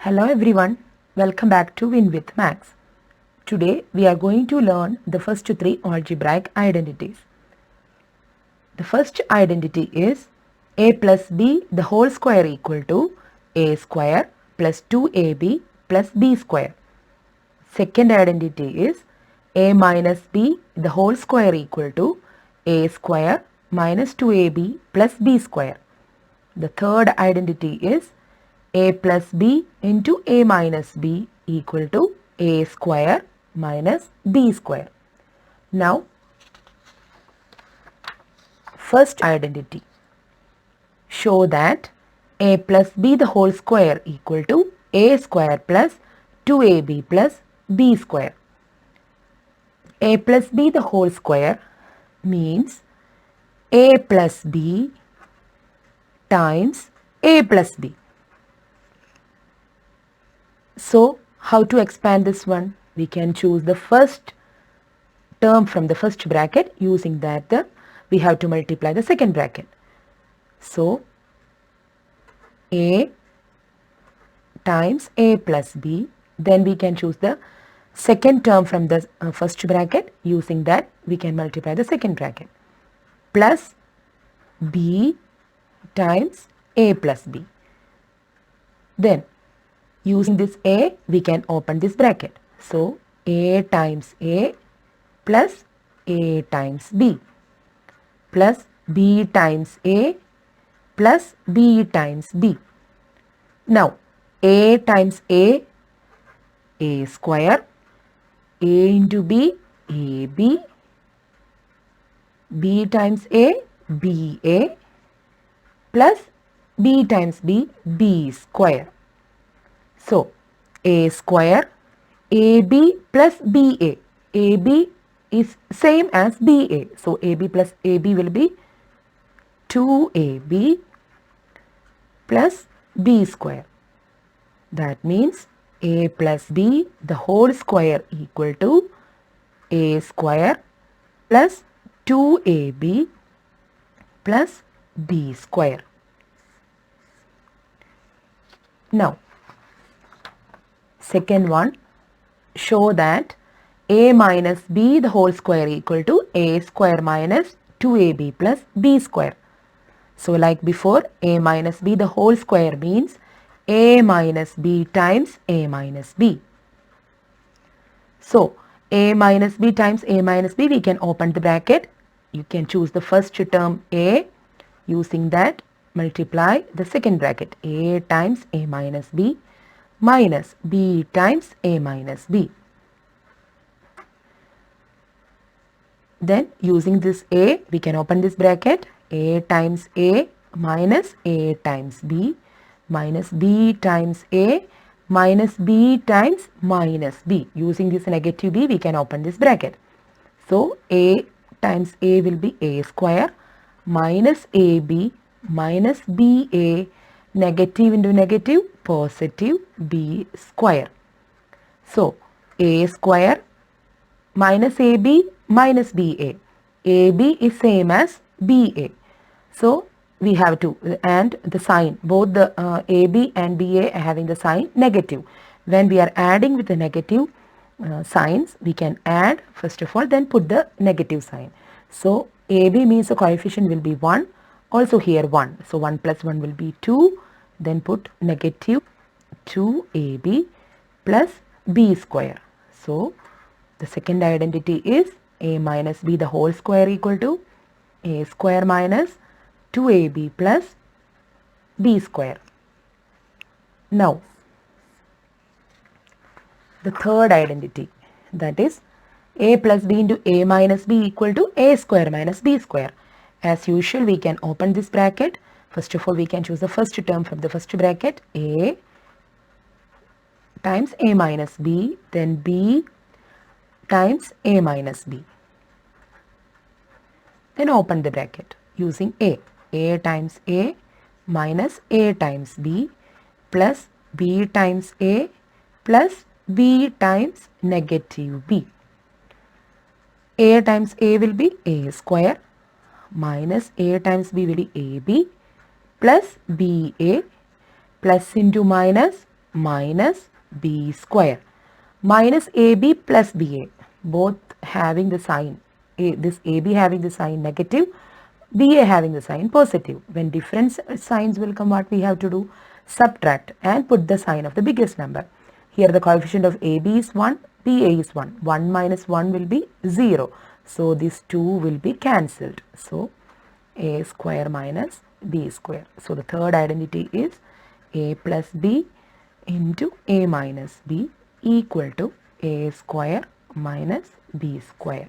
Hello everyone, welcome back to Win with Max. Today we are going to learn the first three algebraic identities. The first identity is a plus b the whole square equal to a square plus 2ab plus b square. Second identity is a minus b the whole square equal to a square minus 2ab plus b square. The third identity is a plus b into a minus b equal to a square minus b square. Now, first identity. Show that a plus b the whole square equal to a square plus 2ab plus b square. A plus b the whole square means a plus b times a plus b. So, how to expand this one? We can choose the first term from the first bracket. Using that, we have to multiply the second bracket. So, a times a plus b. Then we can choose the second term from the first bracket. Using that, we can multiply the second bracket. Plus b times a plus b. Then, using this a, we can open this bracket. So, a times a plus a times b plus b times a plus b times b. Now, a times a square, a into b, ab, b times a, ba, plus b times b, b square. So, a square, ab plus ba. ab is same as ba. So, ab plus ab will be 2ab plus b square. That means a plus b the whole square equal to a square plus 2ab plus b square. Now, second one, show that a minus b the whole square equal to a square minus 2ab plus b square. So, like before, a minus b the whole square means a minus b times a minus b. So, a minus b times a minus b, we can open the bracket. You can choose the first term a. Using that, multiply the second bracket. A times a minus b minus b times a minus b. Then, using this a, we can open this bracket. A times a minus a times b minus b times a minus b times minus b. Using this negative b, we can open this bracket. So, a times a will be a square minus ab minus ba, negative into negative, positive b square. So, a square minus ab minus ba. ab is same as ba. So, we have to, and the sign, both the AB and BA are having the sign negative. When we are adding with the negative signs, we can add first of all, then put the negative sign. So, AB means the coefficient will be 1, also here 1. So, 1 plus 1 will be 2, then put negative 2AB plus B square. So, the second identity is A minus B the whole square equal to A square minus 2ab plus b square. Now, the third identity, that is a plus b into a minus b equal to a square minus b square. As usual, we can open this bracket. First of all, we can choose the first term from the first bracket, a times a minus b, then b times a minus b. Then open the bracket using a times a minus a times b plus b times a plus b times negative b. A times a will be a square minus a times b will be ab plus ba plus into minus minus b square minus ab plus ba, both having the sign, this ab having the sign negative, ba having the sign positive. When different signs will come, what we have to do? Subtract and put the sign of the biggest number. Here the coefficient of ab is 1, ba is 1. 1 minus 1 will be 0. So these two will be cancelled. So a square minus b square. So the third identity is a plus b into a minus b equal to a square minus b square.